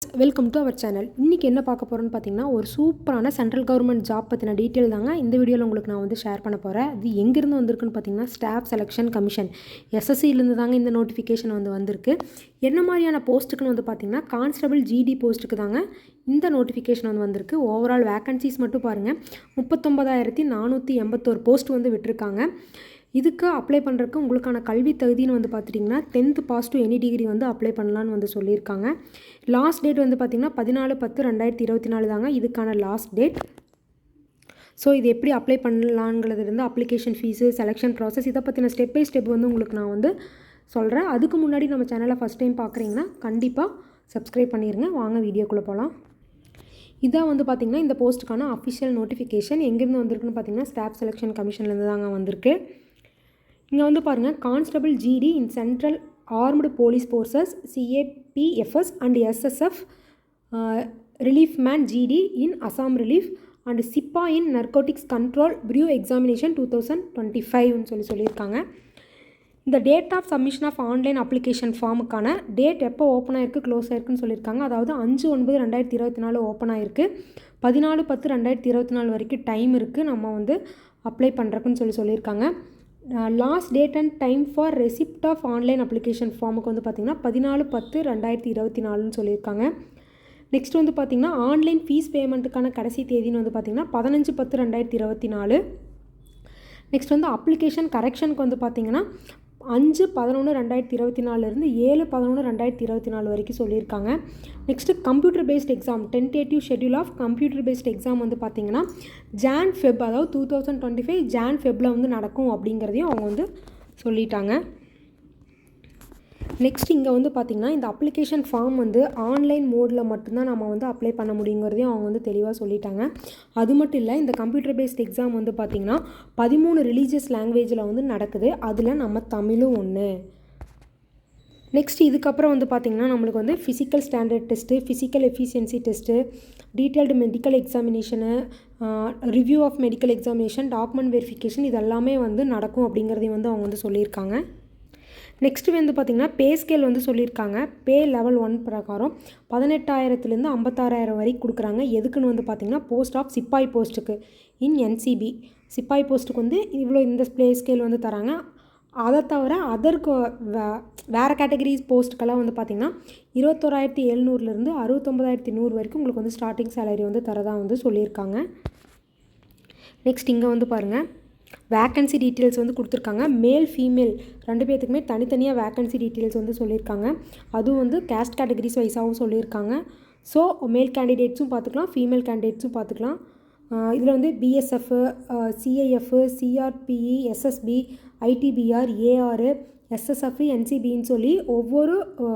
Welcome to our channel. இன்றைக்கி என்ன பார்க்க போகிறோன்னு பார்த்தீங்கன்னா, ஒரு சூப்பரான சென்ட்ரல் கவர்மெண்ட் ஜாப் பற்றின டீட்டெயில் தாங்க இந்த வீடியோவில் உங்களுக்கு நான் வந்து ஷேர் பண்ண போகிறேன். இது எங்கேருந்து வந்திருக்குன்னு பார்த்தீங்கன்னா, ஸ்டாஃப் செலெக்ஷன் கமிஷன் எஸ்எஸ்சிலேருந்து தாங்க இந்த நோட்டிஃபிகேஷன் வந்து வந்திருக்கு. என்ன மாதிரியான போஸ்ட்டுக்குன்னு வந்து பார்த்தீங்கன்னா, கான்ஸ்டபிள் ஜிடி போஸ்ட்டுக்கு தாங்க இந்த நோட்டிஃபிகேஷன் வந்து வந்திருக்கு. ஓவரால் வேக்கன்சிஸ் மட்டும் பாருங்கள், 39,481 போஸ்ட் வந்து விட்டுருக்காங்க. இதுக்கு அப்ளை பண்ணுறதுக்கு உங்களுக்கான கல்வி தகுதின்னு வந்து பார்த்துட்டிங்கன்னா 10th pass to any degree வந்து அப்ளை பண்ணலான்னு வந்து சொல்லியிருக்காங்க. லாஸ்ட் டேட் வந்து பார்த்திங்கன்னா 14/10/2024 தாங்க இதுக்கான லாஸ்ட் டேட். ஸோ இது எப்படி அப்ளை பண்ணலாங்கிறதுலேருந்து அப்ளிகேஷன் ஃபீஸு, செலெக்ஷன் ப்ராசஸ், இதை பற்றின ஸ்டெப் பை ஸ்டெப் வந்து உங்களுக்கு நான் வந்து சொல்கிறேன். அதுக்கு முன்னாடி நம்ம சேனலை ஃபஸ்ட் டைம் பார்க்குறீங்கன்னா கண்டிப்பாக சப்ஸ்கிரைப் பண்ணிடுங்க. வாங்க வீடியோக்குள்ளே போகலாம். இதான் வந்து பார்த்திங்கன்னா இந்த போஸ்ட்டுக்கான அஃபிஷியல் நோட்டிஃபிகேஷன் எங்கேருந்து வந்திருக்குன்னு பார்த்தீங்கன்னா ஸ்டாஃப் செலெக்ஷன் கமிஷன்லேருந்து தாங்க வந்திருக்கு. இங்கே வந்து பாருங்கள், constable GD in central armed police forces CAPFs and SSF, rifleman GD in Assam rifles and sepoy in narcotics control bureau examination 2025 சொல்லியிருக்காங்க. இந்த date of submission of online application ஃபார்முக்கான டேட் எப்போ open ஆகிருக்கு, க்ளோஸ் ஆகிருக்குன்னு சொல்லியிருக்காங்க. அதாவது 5/9/2024 open ஆகிருக்கு. 14/10/2024 வரைக்கும் டைம் இருக்குது நம்ம வந்து அப்ளை பண்ணுறக்குன்னு சொல்லியிருக்காங்க. Last date and time for receipt of online application ஃபார்முக்கு வந்து பார்த்திங்கன்னா 14/10/2024 சொல்லியிருக்காங்க. நெக்ஸ்ட் வந்து பார்த்திங்கன்னா ஆன்லைன் ஃபீஸ் பேமெண்ட்டுக்கான கடைசி தேதின்னு வந்து பார்த்திங்கன்னா 15/10/2024. நெக்ஸ்ட் வந்து அப்ளிகேஷன் கரெக்ஷனுக்கு வந்து பார்த்திங்கன்னா 5/11/2024 7/11/2024 வரைக்கும் சொல்லியிருக்காங்க. Next computer based exam tentative schedule of computer based exam வந்து பார்த்திங்கன்னா Jan-Feb, அதாவது 2025 Jan-Febல வந்து நடக்கும் அப்படிங்கிறதையும் அவங்க வந்து சொல்லிட்டாங்க. நெக்ஸ்ட் இங்கே வந்து பார்த்திங்கன்னா இந்த அப்ளிகேஷன் ஃபார்ம் வந்து ஆன்லைன் மோடில் மட்டும்தான் நம்ம வந்து அப்ளை பண்ண முடியுங்கிறதையும் அவங்க வந்து தெளிவாக சொல்லிட்டாங்க. அது மட்டும் இல்லை, இந்த கம்ப்யூட்டர் பேஸ்ட் எக்ஸாம் வந்து பார்த்திங்கன்னா 13 ரிலீஜியஸ் லாங்குவேஜில் வந்து நடக்குது. அதில் நம்ம தமிழும் ஒன்று. நெக்ஸ்ட் இதுக்கப்புறம் வந்து பார்த்திங்கன்னா நம்மளுக்கு வந்து physical standard test, physical efficiency test, detailed medical examination, review of medical examination, document verification, இதெல்லாமே வந்து நடக்கும் அப்படிங்கிறதையும் வந்து அவங்க வந்து சொல்லியிருக்காங்க. நெக்ஸ்ட்டு வந்து பார்த்திங்கன்னா பே ஸ்கேல் வந்து சொல்லியிருக்காங்க. பே லெவல் 1 பிரகாரம் 18,000 56,000 வரைக்கும் கொடுக்குறாங்க. எதுக்குன்னு வந்து பார்த்திங்கன்னா போஸ்ட் ஆஃப் சிப்பாய் போஸ்ட்டுக்கு இன் என்சிபி. சிப்பாய் போஸ்ட்டுக்கு வந்து இவ்வளோ இந்த பே ஸ்கேல் வந்து தராங்க. அதை தவிர அதற்கு வேறு கேட்டகரிஸ் போஸ்ட்டுக்கெல்லாம் வந்து பார்த்திங்கன்னா 21,700 69,100 வரைக்கும் உங்களுக்கு வந்து ஸ்டார்டிங் சேலரி வந்து தரதாக வந்து சொல்லியிருக்காங்க. நெக்ஸ்ட் இங்கே வந்து பாருங்கள், வேக்கன்சி டீட்டெயில்ஸ் வந்து கொடுத்துருக்காங்க. மேல் ஃபீமேல் 2 பேர்த்துக்குமே தனித்தனியாக வேக்கன்சி டீட்டெயில்ஸ் வந்து சொல்லியிருக்காங்க. அதுவும் வந்து கேஸ்ட் கேட்டகரிஸ் வைஸாகவும் சொல்லியிருக்காங்க. ஸோ மேல் கேண்டிடேட்ஸும் பார்த்துக்கலாம், ஃபீமேல் கேண்டிடேட்ஸும் பார்த்துக்கலாம். இதில் வந்து BSF, CIF, CRPF, SSB, ITBP, AR, SSF, என்சிபின்னு சொல்லி ஒவ்வொரு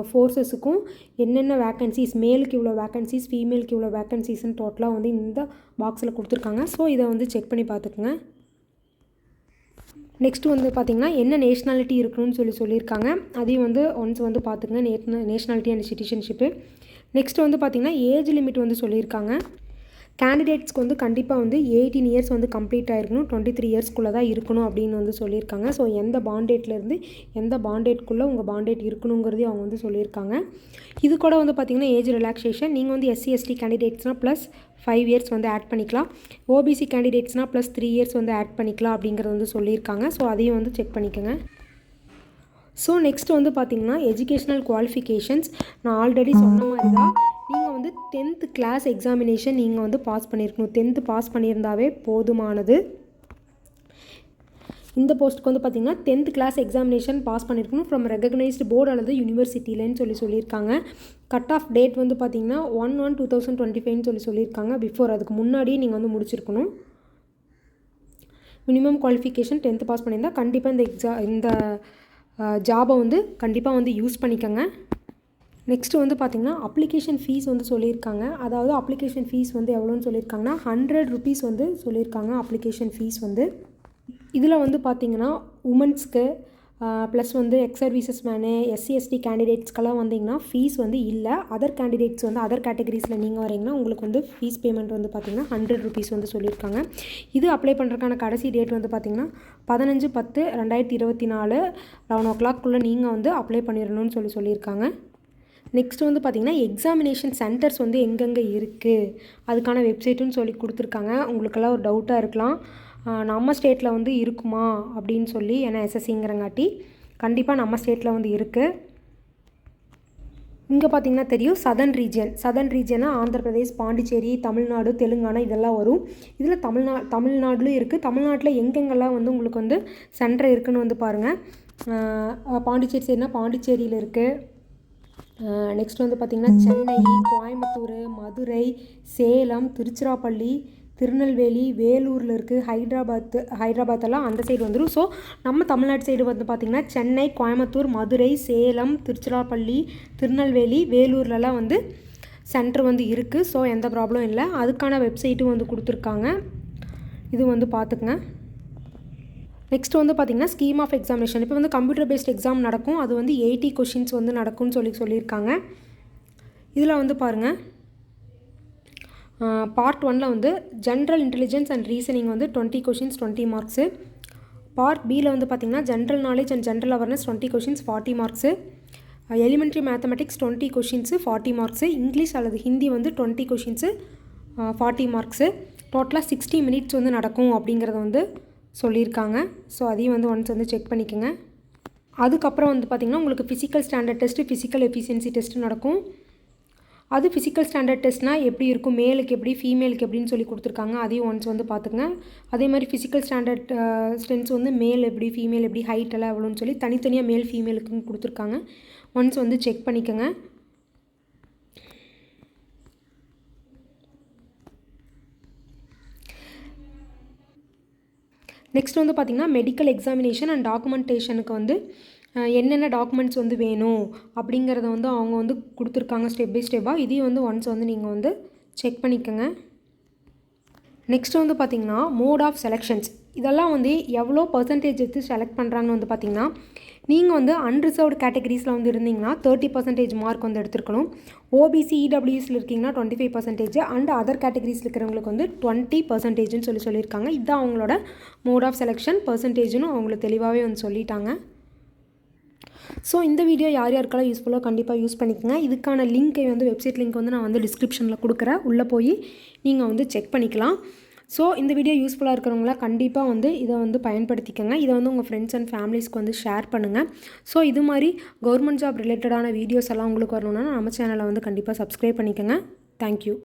ஃபோர்ஸஸுக்கும் என்னென்ன வேக்கன்சிஸ், மேலுக்கு இவ்வளோ வேக்கன்சிஸ், ஃபீமேலுக்கு இவ்வளோ வேக்கன்சிஸ்ன்னு டோட்டலாக வந்து இந்த பாக்ஸில் கொடுத்துருக்காங்க. ஸோ இதை வந்து செக் பண்ணி பார்த்துக்குங்க. நெக்ஸ்ட்டு வந்து பார்த்திங்கன்னா என்ன நேஷ்னாலிட்டி இருக்கணும்னு சொல்லியிருக்காங்க. அதையும் வந்து ஒன்ஸ் வந்து பார்த்துக்குங்க, நேஷ்னாலிட்டி அண்ட் சிட்டிசன்ஷிப்பு. நெக்ஸ்ட்டு வந்து பார்த்திங்கன்னா ஏஜ் லிமிட் வந்து சொல்லியிருக்காங்க. கேண்டிடேட்ஸ்க்கு வந்து கண்டிப்பாக வந்து 18 இயர்ஸ் வந்து கம்ப்ளீட் ஆகிருக்கணும், 23 இயர்ஸ்க்குள்ளே தான் இருக்கணும் அப்படின்னு வந்து சொல்லியிருக்காங்க. ஸோ எந்த பாண்டேட்லேருந்து எந்த பாண்டேட்குள்ளே உங்கள் பாண்டேட் இருக்கணுங்கிறதையும் அவங்க வந்து சொல்லியிருக்காங்க. இது கூட வந்து பார்த்திங்கன்னா ஏஜ் ரிலாக்ஸேஷன், நீங்கள் வந்து SC/ST கேண்டிடேட்ஸ்னால் ப்ளஸ் 5 இயர்ஸ் வந்து ஆட் பண்ணிக்கலாம், ஓபிசி கேண்டிடேட்ஸ்னால் ப்ளஸ் 3 இயர்ஸ் வந்து ஆட் பண்ணிக்கலாம் அப்படிங்கிறது வந்து சொல்லியிருக்காங்க. ஸோ அதையும் வந்து செக் பண்ணிக்கோங்க. ஸோ நெக்ஸ்ட் வந்து பார்த்திங்கன்னா எஜுகேஷ்னல் குவாலிஃபிகேஷன்ஸ். நான் ஆல்ரெடி சொன்ன மாதிரி தான் நீங்கள் வந்து 10th கிளாஸ் எக்ஸாமினேஷன் நீங்கள் வந்து பாஸ் பண்ணியிருக்கணும். 10th பாஸ் பண்ணியிருந்தாவே போதுமானது. இந்த போஸ்ட்டுக்கு வந்து பார்த்திங்கன்னா 10th கிளாஸ் எக்ஸாமினேஷன் பாஸ் பண்ணியிருக்கணும் ஃப்ரம் ரெகக்னைஸ்டு போர்டு அல்லது யூனிவர்சிட்டியிலன்னு சொல்லியிருக்காங்க. கட் ஆஃப் டேட் வந்து பார்த்திங்கன்னா 1/1/2025 சொல்லியிருக்காங்க. பிஃபோர் அதுக்கு முன்னாடியே நீங்கள் வந்து முடிச்சிருக்கணும். மினிமம் குவாலிஃபிகேஷன் 10th பாஸ் பண்ணியிருந்தால் கண்டிப்பாக இந்த ஜாபை வந்து கண்டிப்பாக வந்து யூஸ் பண்ணிக்கோங்க. நெக்ஸ்ட்டு வந்து பார்த்திங்கன்னா அப்ளிகேஷன் ஃபீஸ் வந்து சொல்லியிருக்காங்க. அதாவது அப்ளிகேஷன் ஃபீஸ் வந்து எவ்வளோன்னு சொல்லியிருக்காங்கன்னா 100 rupees வந்து சொல்லியிருக்காங்க அப்ளிகேஷன் ஃபீஸ் வந்து. இதில் வந்து பார்த்திங்கன்னா உமன்ஸ்க்கு ப்ளஸ் வந்து எக்ஸ் சர்வீசஸ் மேனு, SC/ST கேண்டிடேட்ஸ்க்கெல்லாம் வந்தீங்கன்னா ஃபீஸ் வந்து இல்லை. அதர் கேண்டிடேட்ஸ் வந்து அதர் கேட்டகரிஸில் நீங்கள் வரீங்கன்னா உங்களுக்கு வந்து ஃபீஸ் பேமெண்ட் வந்து பார்த்திங்கன்னா 100 rupees வந்து சொல்லியிருக்காங்க. இது அப்ளை பண்ணுறதுக்கான கடைசி டேட் வந்து பார்த்திங்கன்னா 15/10/2024 11 o'clock நீங்கள் வந்து அப்ளை பண்ணிடணும்னு சொல்லியிருக்காங்க. நெக்ஸ்ட் வந்து பார்த்திங்கன்னா எக்ஸாமினேஷன் சென்டர்ஸ் வந்து எங்கெங்கே இருக்குது அதுக்கான வெப்சைட்டுன்னு சொல்லி கொடுத்துருக்காங்க. உங்களுக்கெல்லாம் ஒரு டவுட்டாக இருக்கலாம், நம்ம ஸ்டேட்டில் வந்து இருக்குமா அப்படின்னு சொல்லி. ஏன்னா எஸ்எஸ்சிங்கிறங்காட்டி கண்டிப்பாக நம்ம ஸ்டேட்டில் வந்து இருக்குது. இங்கே பார்த்திங்கன்னா தெரியும் சதர்ன் ரீஜியனா ஆந்திர பிரதேஷ், பாண்டிச்சேரி, தமிழ்நாடு, தெலுங்கானா இதெல்லாம் வரும். இதில் தமிழ்நாடுலையும் இருக்குது. தமிழ்நாட்டில் எங்கெங்கெல்லாம் வந்து உங்களுக்கு வந்து சென்டர் இருக்குதுன்னு வந்து பாருங்கள். பாண்டிச்சேரி சைடுனா பாண்டிச்சேரியில் இருக்குது. நெக்ஸ்ட் வந்து பார்த்திங்கன்னா சென்னை, கோயம்புத்தூர், மதுரை, சேலம், திருச்சிராப்பள்ளி, திருநெல்வேலி, வேலூரில் இருக்குது. ஹைதராபாத்தெல்லாம் அந்த சைடு வந்துடும். ஸோ நம்ம தமிழ்நாட்டு சைடு வந்து பார்த்திங்கன்னா சென்னை, கோயம்புத்தூர், மதுரை, சேலம், திருச்சிராப்பள்ளி, திருநெல்வேலி, வேலூர்லலாம் வந்து சென்டர் வந்து இருக்குது. ஸோ எந்த ப்ராப்ளம் இல்லை. அதுக்கான வெப்சைட்டும் வந்து கொடுத்துருக்காங்க, இது வந்து பார்த்துக்குங்க. நெக்ஸ்ட் வந்து பார்த்திங்கன்னா ஸ்கீம் ஆஃப் எக்ஸாமினேஷன். இப்போ வந்து கம்ப்யூட்டர் பேஸ்ட் எக்ஸாம் நடக்கும். அது வந்து 80 கொஷின்ஸ் வந்து நடக்கும்னு சொல்லியிருக்காங்க. இதில் வந்து பாருங்கள், பார்ட் 1ல் வந்து ஜென்ரல் இன்டெலிஜென்ஸ் அண்ட் ரீசனிங் வந்து 20 கொஷின்ஸ் 20 மார்க்ஸு. பார்ட் பியில் வந்து பார்த்திங்கன்னா general knowledge and general awareness 20 questions 40 marks. Elementary mathematics 20 questions 40 marks. English அல்லது ஹிந்தி வந்து 20 கொஷின்ஸு 40 மார்க்ஸு. டோட்டலாக 60 மினிட்ஸ் வந்து நடக்கும் அப்படிங்கிறத வந்து சொல்லியிருக்காங்க. ஸோ அதையும் வந்து ஒன்ஸ் வந்து செக் பண்ணிக்கோங்க. அதுக்கப்புறம் வந்து பார்த்திங்கன்னா உங்களுக்கு physical standard test, physical efficiency test நடக்கும். அது ஃபிசிக்கல் ஸ்டாண்டர்ட் டெஸ்ட்னால் எப்படி இருக்கும், மேலுக்கு எப்படி, ஃபீமேலுக்கு எப்படின்னு சொல்லி கொடுத்துருக்காங்க. அதையும் ஒன்ஸ் வந்து பார்த்துங்க. அதே மாதிரி ஃபிசிக்கல் ஸ்டாண்டர்ட் ஸ்ட்ரென்த்ஸ் வந்து மேல் எப்படி, ஃபீமேல் எப்படி, ஹைட் எல்லாம் எவ்வளோன்னு சொல்லி தனித்தனியாக மேல் ஃபீமேலுக்குன்னு கொடுத்துருக்காங்க. ஒன்ஸ் வந்து செக் பண்ணிக்கோங்க. நெக்ஸ்ட் வந்து பார்த்திங்கன்னா மெடிக்கல் எக்ஸாமினேஷன் அண்ட் டாக்குமெண்டேஷனுக்கு வந்து என்னென்ன டாக்குமெண்ட்ஸ் வந்து வேணும் அப்படிங்கிறத வந்து அவங்க வந்து கொடுத்துருக்காங்க ஸ்டெப் பை ஸ்டெப்பாக. இதையும் வந்து ஒன்ஸ் வந்து நீங்கள் வந்து செக் பண்ணிக்கோங்க. நெக்ஸ்ட் வந்து பார்த்திங்கன்னா மோட் ஆஃப் செலெக்ஷன்ஸ். இதெல்லாம் வந்து எவ்வளோ பர்சன்டேஜ் எடுத்து செலக்ட் பண்ணுறாங்கன்னு வந்து பார்த்திங்கன்னா, நீங்கள் வந்து அன்ரிசர்வ்டு கேட்டகரிஸில் வந்து இருந்தீங்கன்னா 30% மார்க் வந்து எடுத்துருக்கணும். ஓபிசி, இடபிள்யூஎஸில் இருக்கீங்கன்னா 25% அண்ட் அதர் கேட்டகரிஸில் இருக்கிறவங்களுக்கு வந்து 20%ன்னு சொல்லியிருக்காங்க. இதுதான் அவங்களோட மோட் ஆஃப் செலெக்ஷன் பர்சன்டேஜ்னு அவங்களுக்கு தெளிவாகவே வந்து சொல்லிட்டாங்க. ஸோ இந்த வீடியோ யார் யாருக்கெல்லாம் யூஸ்ஃபுல்லாக கண்டிப்பாக யூஸ் பண்ணிக்கோங்க. இதுக்கான லிங்க்கை வந்து வெப்சைட் லிங்க் வந்து நான் வந்து டிஸ்கிரிப்ஷனில் கொடுக்குறேன், உள்ளே போய் நீங்கள் வந்து செக் பண்ணிக்கலாம். ஸோ இந்த வீடியோ யூஸ்ஃபுல்லாக இருக்கிறவங்களாம் கண்டிப்பாக வந்து இதை வந்து பயன்படுத்திக்கோங்க. இதை வந்து உங்கள் ஃப்ரெண்ட்ஸ் அண்ட் ஃபேமிலிஸ்க்கு வந்து ஷேர் பண்ணுங்கள். ஸோ இது மாதிரி கவர்மெண்ட் ஜாப் ரிலேட்டடான வீடியோஸ் எல்லாம் உங்களுக்கு வரணுன்னா நம்ம சேனலை வந்து கண்டிப்பாக சப்ஸ்கிரைப் பண்ணிக்கோங்க. தேங்க்யூ.